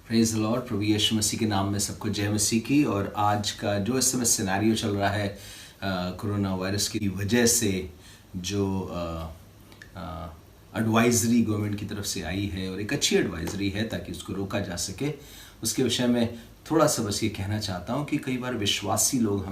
Praise the lord. प्रभु यीशु मसीह के नाम में सबको जय मसीह की। और आज का जो इस समय सिनेरियो चल रहा है कोरोना वायरस की वजह से, जो एडवाइजरी गवर्नमेंट की तरफ से आई है और एक अच्छी एडवाइजरी है ताकि उसको रोका जा सके, उसके विषय में थोड़ा सा बस ये कहना चाहता हूँ कि कई बार हम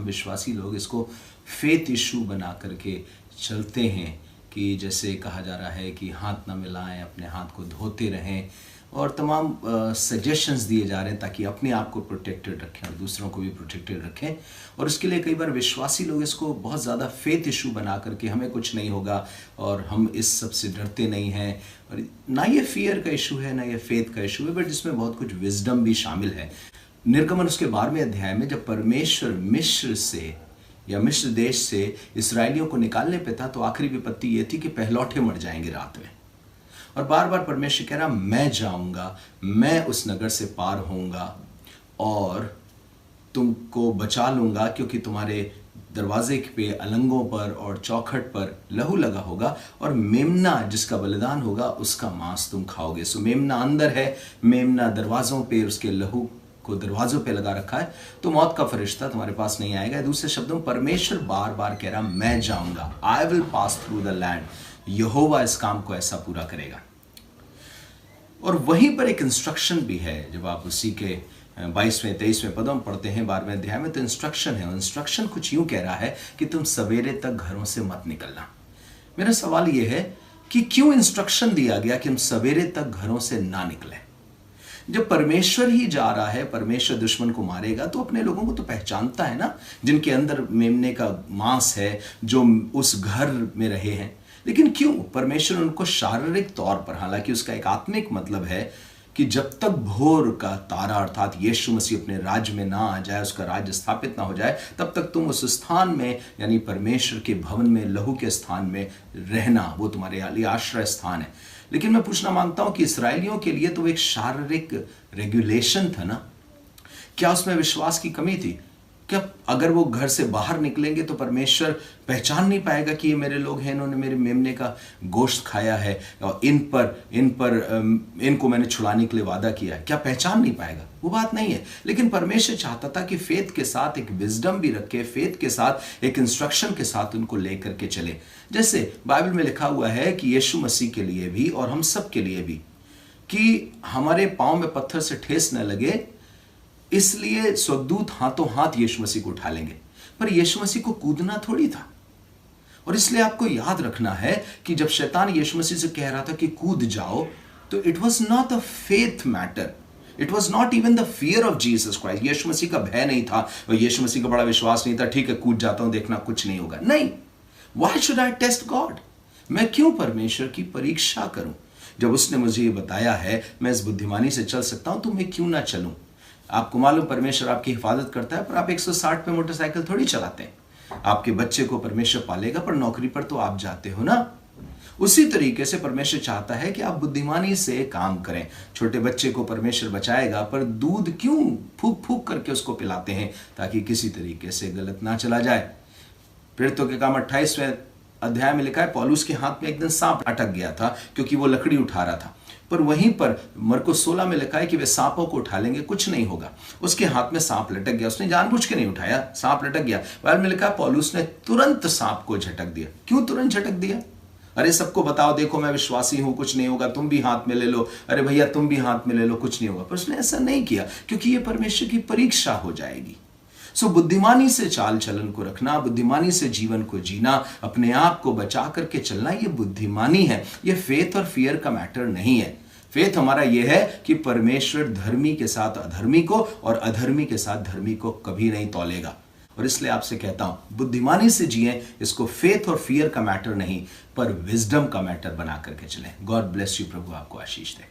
विश्वासी लोग इसको फेथ इशू बना करके चलते हैं कि जैसे कहा जा रहा है कि हाथ ना मिलाएं, अपने हाथ को धोते रहें और तमाम सजेशंस दिए जा रहे हैं ताकि अपने आप को प्रोटेक्टेड रखें और दूसरों को भी प्रोटेक्टेड रखें। और उसके लिए कई बार विश्वासी लोग इसको बहुत ज़्यादा फेथ इशू बना करके हमें कुछ नहीं होगा और हम इस सब से डरते नहीं हैं। और ना ये फियर का इशू है ना ये फेथ का इशू है, बट इसमें बहुत कुछ विजडम भी शामिल है। निर्गमन उसके 12वें अध्याय में जब परमेश्वर मिस्र देश से इसराइलियों को निकालने पे था, तो आखिरी विपत्ति ये थी कि पहलौठे मर जाएंगे रात में। और बार बार परमेश्वर कह रहा, मैं जाऊंगा, मैं उस नगर से पार होऊंगा और तुमको बचा लूंगा, क्योंकि तुम्हारे दरवाजे पे, अलंगों पर और चौखट पर लहू लगा होगा और मेमना जिसका बलिदान होगा उसका मांस तुम खाओगे। सो मेमना अंदर है, मेमना दरवाजों पे, उसके लहू को दरवाजों पे लगा रखा है, तो मौत का फरिश्ता तुम्हारे पास नहीं आएगा। दूसरे शब्दों में परमेश्वर बार बार कह रहा, मैं जाऊंगा, I will pass through the land. यहोवा इस काम को ऐसा पूरा करेगा। और वहीं पर एक इंस्ट्रक्शन भी है, जब आप उसी के 22वें 23वें पदों में पढ़ते हैं 12वें अध्याय में, तो इंस्ट्रक्शन है। इंस्ट्रक्शन कुछ यूं कह रहा है कि तुम सवेरे तक घरों से मत निकलना। मेरा सवाल यह है कि क्यों इंस्ट्रक्शन दिया गया कि हम सवेरे तक घरों से ना निकलें? जब परमेश्वर ही जा रहा है, परमेश्वर दुश्मन को मारेगा, तो अपने लोगों को तो पहचानता है ना, जिनके अंदर मेमने का मांस है, जो उस घर में रहे हैं। लेकिन क्यों परमेश्वर उनको शारीरिक तौर पर, हालांकि उसका एक आत्मिक मतलब है कि जब तक भोर का तारा अर्थात यीशु मसीह अपने राज्य में ना आ जाए, उसका राज्य स्थापित ना हो जाए, तब तक तुम उस स्थान में, यानी परमेश्वर के भवन में, लहू के स्थान में रहना, वो तुम्हारे लिए आश्रय स्थान है। लेकिन मैं पूछना मांगता हूं कि इसराइलियों के लिए तो एक शारीरिक रेगुलेशन था ना, क्या उसमें विश्वास की कमी थी? क्या अगर वो घर से बाहर निकलेंगे तो परमेश्वर पहचान नहीं पाएगा कि ये मेरे लोग हैं, इन्होंने मेरे मेमने का गोश्त खाया है और इनको मैंने छुड़ाने के लिए वादा किया है? क्या पहचान नहीं पाएगा? वो बात नहीं है। लेकिन परमेश्वर चाहता था कि फेथ के साथ एक विजडम भी रखे, फेथ के साथ एक इंस्ट्रक्शन के साथ उनको लेकर के चले। जैसे बाइबल में लिखा हुआ है कि यीशु मसीह के लिए भी और हम सब के लिए भी, कि हमारे पांव में पत्थर से ठेस न लगे, इसलिए स्वर्गदूत हाथों हाथ यीशु मसीह को उठा लेंगे। पर यीशु मसीह को कूदना थोड़ी था। और इसलिए आपको याद रखना है कि जब शैतान यीशु मसीह से कह रहा था कि कूद जाओ, तो it was not a faith matter, it was not even the fear of Jesus Christ. Yeshu Masih का भय नहीं था और यीशु मसीह का बड़ा विश्वास नहीं था, ठीक है कूद जाता हूं, देखना कुछ नहीं होगा। नहीं, why should I test God? मैं क्यों परमेश्वर की परीक्षा करूं? जब उसने मुझे ये बताया है मैं इस बुद्धिमानी से चल सकता हूं, तो मैं क्यों ना चलूं? आपको मालूम परमेश्वर आपकी हिफाजत करता है, पर आप 160 पे मोटरसाइकिल थोड़ी चलाते हैं। आपके बच्चे को परमेश्वर पालेगा, पर नौकरी पर तो आप जाते हो ना। उसी तरीके से परमेश्वर चाहता है कि आप बुद्धिमानी से काम करें। छोटे बच्चे को परमेश्वर बचाएगा, पर दूध क्यों फूक फूक करके उसको पिलाते हैं? ताकि किसी तरीके से गलत ना चला जाए। प्रेरितों के काम 28वें अध्याय में लिखा है, पौलुस के हाथ में एक दिन सांप अटक गया था क्योंकि वो लकड़ी उठा रहा था। पर वहीं पर मरकुस 16 में लिखा है कि वे सांपों को उठा लेंगे, कुछ नहीं होगा। उसके हाथ में सांप लटक गया, उसने जानबूझ के नहीं उठाया, सांप लटक गया। बाइबल में लिखा है पौलुस ने तुरंत सांप को झटक दिया। क्यों तुरंत झटक दिया? अरे सबको बताओ, देखो मैं विश्वासी हूं, कुछ नहीं होगा, तुम भी हाथ में ले लो, अरे भैया तुम भी हाथ में ले लो, कुछ नहीं होगा। पर उसने ऐसा नहीं किया, क्योंकि यह परमेश्वर की परीक्षा हो जाएगी। सो बुद्धिमानी से चाल चलन को रखना, बुद्धिमानी से जीवन को जीना, अपने आप को बचा करके चलना, यह बुद्धिमानी है। यह फेथ और फियर का मैटर नहीं है। फेथ हमारा यह है कि परमेश्वर धर्मी के साथ अधर्मी को और अधर्मी के साथ धर्मी को कभी नहीं तौलेगा। और इसलिए आपसे कहता हूं, बुद्धिमानी से जिए, इसको फेथ और फियर का मैटर नहीं, पर विजडम का मैटर बना करके चलें। God bless you. प्रभु आपको आशीष दे।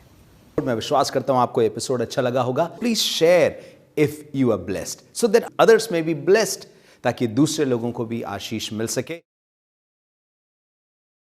मैं विश्वास करता हूं आपको एपिसोड अच्छा लगा होगा। Please share if you are blessed, so that others may be blessed, ताकि दूसरे लोगों को भी आशीष मिल सके।